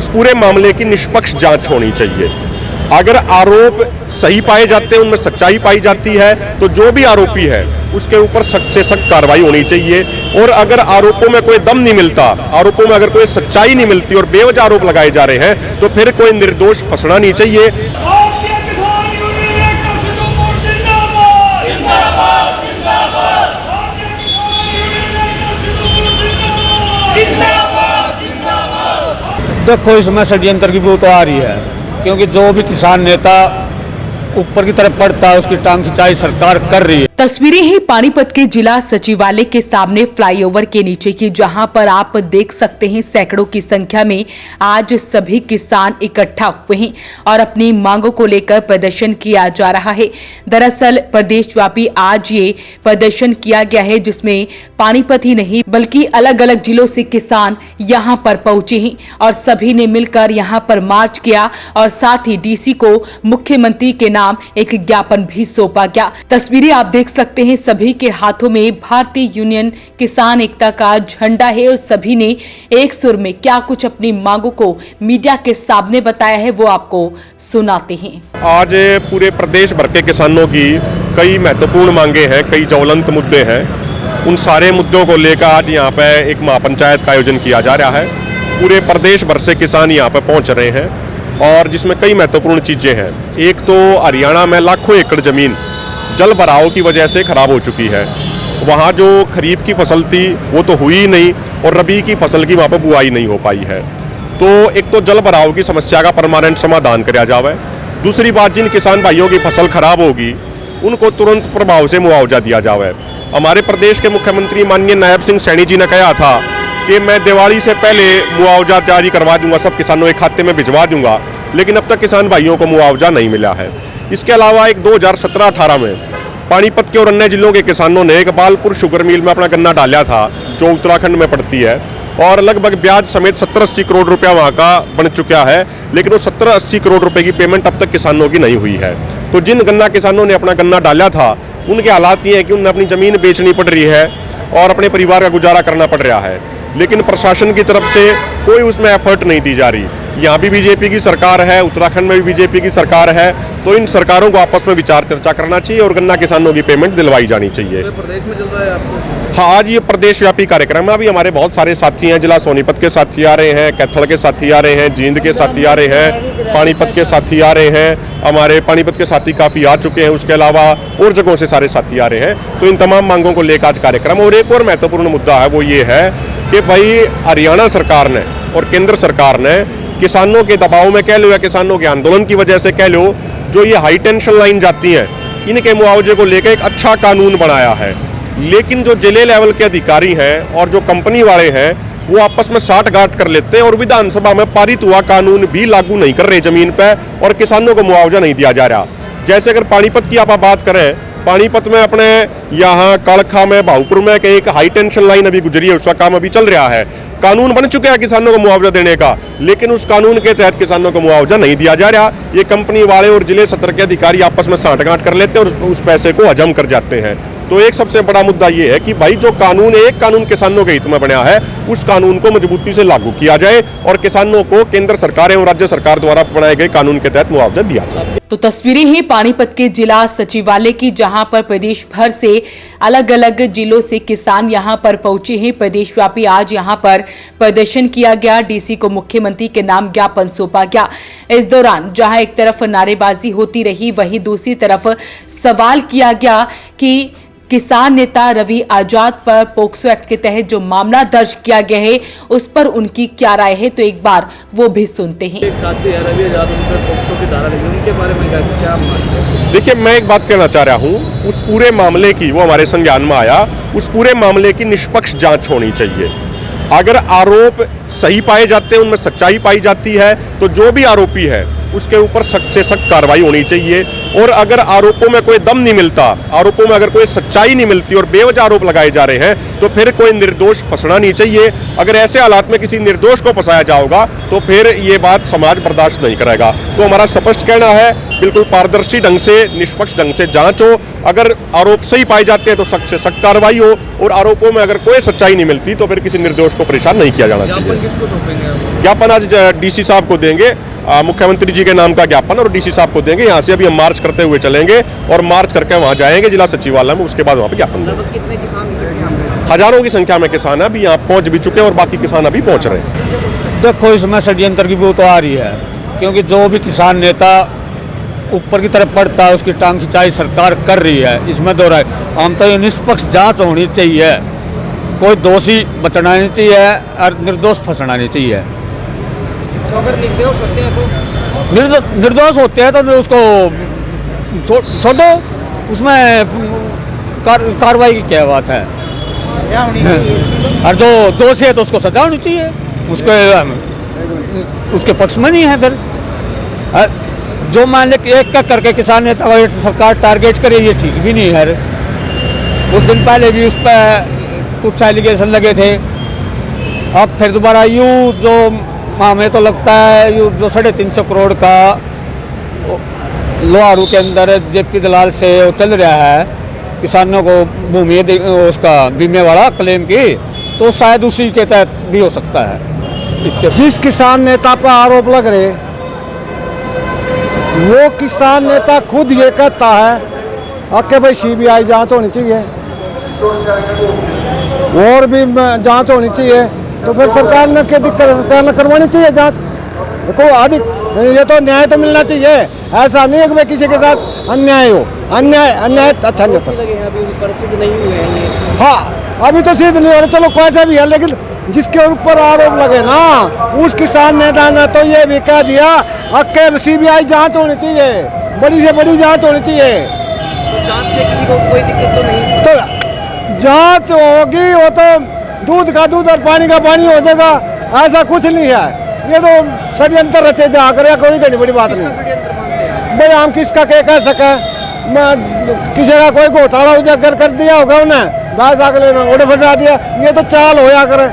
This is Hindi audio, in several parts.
उस पूरे मामले की निष्पक्ष जांच होनी चाहिए। अगर आरोप सही पाए जाते हैं, उनमें सच्चाई पाई जाती है, तो जो भी आरोपी है उसके ऊपर सख्त से सख्त कार्रवाई होनी चाहिए। और अगर आरोपों में कोई दम नहीं मिलता, आरोपों में अगर कोई सच्चाई नहीं मिलती और बेवजह आरोप लगाए जा रहे हैं, तो फिर कोई निर्दोष फंसना नहीं चाहिए। देखो, इसमें षड्यंत्र की भी तो आ रही है, क्योंकि जो भी किसान नेता ऊपर की तरफ पड़ता है उसकी टांग खिंचाई सरकार कर रही है। तस्वीरें हैं पानीपत के जिला सचिवालय के सामने फ्लाईओवर के नीचे की, जहां पर आप देख सकते हैं सैकड़ों की संख्या में आज सभी किसान इकट्ठा हुए हैं और अपनी मांगों को लेकर प्रदर्शन किया जा रहा है। दरअसल प्रदेशव्यापी आज ये प्रदर्शन किया गया है, जिसमें पानीपत ही नहीं बल्कि अलग अलग जिलों से किसान यहां पर पहुंचे हैं और सभी ने मिलकर यहां पर मार्च किया और साथ ही डीसी को मुख्यमंत्री के नाम एक ज्ञापन भी सौंपा गया। तस्वीरें आप देख सकते हैं, सभी के हाथों में भारतीय यूनियन किसान एकता का झंडा है और सभी ने एक सुर में क्या कुछ अपनी मांगों को मीडिया के सामने बताया है, वो आपको सुनाते हैं। आज पूरे प्रदेश भर के किसानों की कई महत्वपूर्ण मांगे हैं, कई ज्वलंत मुद्दे हैं। उन सारे मुद्दों को लेकर आज यहाँ पे एक महापंचायत का आयोजन किया जा रहा है। पूरे प्रदेश भर से किसान यहाँ पे पहुँच रहे हैं और जिसमें कई महत्वपूर्ण चीज़ें हैं। एक तो हरियाणा में लाखों एकड़ जमीन जल भराव की वजह से खराब हो चुकी है। वहाँ जो खरीफ की फसल थी वो तो हुई ही नहीं और रबी की फसल की वहाँ पर बुआई नहीं हो पाई है। तो एक तो जल भराव की समस्या का परमानेंट समाधान किया जावे। दूसरी बात, जिन किसान भाइयों की फसल खराब होगी उनको तुरंत प्रभाव से मुआवजा दिया जावे। हमारे प्रदेश के मुख्यमंत्री माननीय नायब सिंह सैनी जी ने कहा था कि मैं दिवाली से पहले मुआवजा जारी करवा दूंगा, सब किसानों के खाते में भिजवा दूंगा, लेकिन अब तक किसान भाइयों को मुआवजा नहीं मिला है। इसके अलावा एक 2017-18 में पानीपत के और अन्य जिलों के किसानों ने कपालपुर शुगर मिल में अपना गन्ना डाला था, जो उत्तराखंड में पड़ती है, और लगभग ब्याज समेत 70-80 करोड़ रुपया वहाँ का बन चुका है, लेकिन वो 70-80 करोड़ रुपए की पेमेंट अब तक किसानों की नहीं हुई है। तो जिन गन्ना किसानों ने अपना गन्ना डाला था उनके हालात ये है कि उन्हें अपनी ज़मीन बेचनी पड़ रही है और अपने परिवार का गुजारा करना पड़ रहा है, लेकिन प्रशासन की तरफ से कोई उसमें एफर्ट नहीं दी जा रही। यहाँ भी बीजेपी की सरकार है, उत्तराखंड में भी बीजेपी की सरकार है, तो इन सरकारों को आपस में विचार चर्चा करना चाहिए और गन्ना किसानों की पेमेंट दिलवाई जानी चाहिए। प्रदेश में चल रहा है आपको? हाँ, आज ये प्रदेश व्यापी कार्यक्रम है। अभी हमारे बहुत सारे साथी हैं, जिला सोनीपत के साथी आ रहे हैं, कैथल के साथी आ रहे हैं, जींद के साथी आ रहे हैं, पानीपत के साथी आ रहे हैं, हमारे पानीपत के साथी काफ़ी आ चुके हैं, उसके अलावा और जगहों से सारे साथी आ रहे हैं। तो इन तमाम मांगों को लेकर आज कार्यक्रम। और एक और महत्वपूर्ण मुद्दा है, वो ये है कि भाई हरियाणा सरकार ने और केंद्र सरकार ने किसानों के दबाव में कह लो या किसानों के आंदोलन की वजह से कह लो, जो ये हाई टेंशन लाइन जाती हैं इनके मुआवजे को लेकर एक अच्छा कानून बनाया है। लेकिन जो जिले लेवल के अधिकारी हैं और जो कंपनी वाले हैं वो आपस में साठगांठ कर लेते हैं और विधानसभा में पारित हुआ कानून भी लागू नहीं कर रहे जमीन पर, और किसानों को मुआवजा नहीं दिया जा रहा। जैसे अगर पानीपत की आप बात करें, पानीपत में अपने यहाँ कड़खा में भाऊपुर में एक हाई टेंशन लाइन अभी गुजरी है, उसका काम अभी चल रहा है। कानून बन चुका है किसानों को मुआवजा देने का, लेकिन उस कानून के तहत किसानों को मुआवजा नहीं दिया जा रहा। ये कंपनी वाले और जिले सत्र के अधिकारी आपस में साठगांठ कर लेते हैं और उस पैसे को हजम कर जाते हैं। तो एक सबसे बड़ा मुद्दा ये है कि भाई जो कानून, एक कानून किसानों के हित में बना है, उस कानून को मजबूती से लागू किया जाए और किसानों को केंद्र सरकार एवं राज्य सरकार द्वारा बनाए गए कानून के तहत मुआवजा दिया जाए। तो तस्वीरें हैं पानीपत के जिला सचिवालय की, जहां पर प्रदेश भर से अलग अलग जिलों से किसान यहां पर पहुंचे हैं। प्रदेश व्यापी आज यहां पर प्रदर्शन किया गया, डीसी को मुख्यमंत्री के नाम ज्ञापन सौंपा गया। इस दौरान जहां एक तरफ नारेबाजी होती रही, वहीं दूसरी तरफ सवाल किया गया कि किसान नेता रवि आजाद पर पोक्सो एक्ट के तहत जो मामला दर्ज किया गया है उस पर उनकी क्या राय है, तो एक बार वो भी सुनते हैं। एक साथी है रवि आजाद, उन पर पोक्सो की धारा लगी, उनके बारे में क्या मानते हैं? देखिए, मैं एक बात कहना चाह रहा हूँ, उस पूरे मामले की, वो हमारे संज्ञान में आया, उस पूरे मामले की निष्पक्ष जांच होनी चाहिए। अगर आरोप सही पाए जाते हैं, उनमें सच्चाई पाई जाती है, तो जो भी आरोपी है उसके ऊपर सख्त से सख्त कार्रवाई होनी चाहिए। और अगर आरोपों में कोई दम नहीं मिलता, आरोपों में अगर कोई सच्चाई नहीं मिलती और बेवजह आरोप लगाए जा रहे हैं, तो फिर कोई निर्दोष फंसना नहीं चाहिए। अगर ऐसे हालात में किसी निर्दोष को फंसाया जाएगा तो फिर ये बात समाज बर्दाश्त नहीं करेगा। तो हमारा स्पष्ट कहना है, बिल्कुल पारदर्शी ढंग से, निष्पक्ष ढंग से जांच हो। अगर आरोप सही पाए जाते हैं तो सख्त से सख्त कार्रवाई हो, और आरोपों में अगर कोई सच्चाई नहीं मिलती तो फिर किसी निर्दोष को परेशान नहीं किया जाना चाहिए। किसको सौंपेंगे? ज्ञापन आज डीसी साहब को देंगे, मुख्यमंत्री जी के नाम का ज्ञापन, और डीसी साहब को देंगे। यहाँ से अभी हम मार्च करते हुए चलेंगे और मार्च करके वहाँ जाएंगे जिला सचिवालय में, उसके बाद वहाँ पे ज्ञापन देंगे। लगभग कितने किसान इकट्ठे यहाँ पे? हजारों की संख्या में किसान अभी यहाँ पहुँच भी चुके हैं और बाकी किसान अभी पहुँच रहे हैं। देखो इसमें षड्यंत्र की बू तो आ रही है, क्योंकि जो भी किसान नेता ऊपर की तरफ पड़ता है उसकी टांग खिंचाई सरकार कर रही है, इसमें दो राय। हम तो ये निष्पक्ष जांच होनी चाहिए, कोई दोषी बचना नहीं चाहिए और निर्दोष फंसना नहीं चाहिए। तो अगर निर्दोष होते हैं तो निर्दोष होते हैं तो उसको छोड़ो, उसमें कार्रवाई की क्या बात है। और जो दोषी है तो उसको सजा होनी चाहिए, उसके पक्ष में नहीं है। फिर जो मान ले एक एक करके किसान नेता को सरकार टारगेट करे, ये ठीक भी नहीं है। कुछ दिन पहले भी उस पर कुछ एलिगेशन लगे थे, अब फिर दोबारा यूँ जो हमें तो लगता है यूँ जो 350 करोड़ का लोहारू के अंदर जेपी दलाल से वो चल रहा है किसानों को भूमि उसका बीमे वाला क्लेम की, तो शायद उसी के तहत भी हो सकता है। इसके जिस किसान नेता पर आरोप लग रहे, वो किसान नेता खुद ये कहता है कि भाई सीबीआई जांच होनी चाहिए और भी जांच होनी चाहिए, तो फिर सरकार ने क्या दिक्कत है? सरकार ने करवानी चाहिए जांच। देखो अधिक ये तो न्याय तो मिलना चाहिए, ऐसा नहीं है कि भाई किसी के साथ अन्याय हो। अन्याय अच्छा नहीं होता। लगे हैं अभी ऊपर सिद्ध नहीं हुए हैं ये। हाँ, अभी तो सिद्ध नहीं हो रहे, चलो कैसा भी है, लेकिन जिसके ऊपर आरोप लगे ना, उस किसान नेता ने तो ये भी कह दिया कि सीबीआई जांच होनी चाहिए, बड़ी से बड़ी जांच होनी चाहिए। तो जांच से किसी को कोई दिक्कत तो नहीं? तो जांच होगी, वो तो दूध का दूध और पानी का पानी हो जाएगा, ऐसा कुछ नहीं है। ये तो षड्यंत्र रचे जा कर, कोई घनी बड़ी बात नहीं। षड्यंत्र मानते हैं भाई हम किसका क्या कह सके, किसी का कोई घोटाला उजागर कर दिया होगा उन्हें, बस अगले ने उड़े फंसा दिया, ये तो चाल होया करे।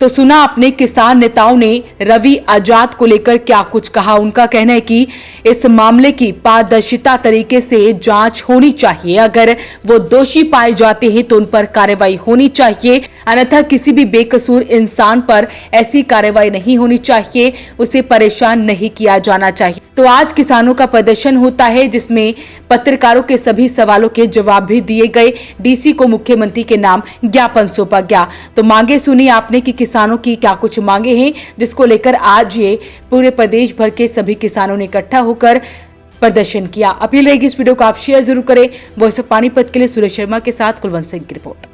तो सुना आपने किसान नेताओं ने रवि आजाद को लेकर क्या कुछ कहा। उनका कहना है कि इस मामले की पारदर्शिता तरीके से जांच होनी चाहिए, अगर वो दोषी पाए जाते हैं तो उन पर कार्रवाई होनी चाहिए, अन्यथा किसी भी बेकसूर इंसान पर ऐसी कार्रवाई नहीं होनी चाहिए, उसे परेशान नहीं किया जाना चाहिए। तो आज किसानों का प्रदर्शन होता है, जिसमें पत्रकारों के सभी सवालों के जवाब भी दिए गए, डीसी को मुख्यमंत्री के नाम ज्ञापन सौंपा गया। तो मांगे सुनी आपने कि किसानों की क्या कुछ मांगे हैं, जिसको लेकर आज ये पूरे प्रदेश भर के सभी किसानों ने इकट्ठा होकर प्रदर्शन किया। अपील रहेगी इस वीडियो को आप शेयर जरूर करें। वॉइस ऑफ पानीपत के लिए सुरेश शर्मा के साथ कुलवंत सिंह की रिपोर्ट।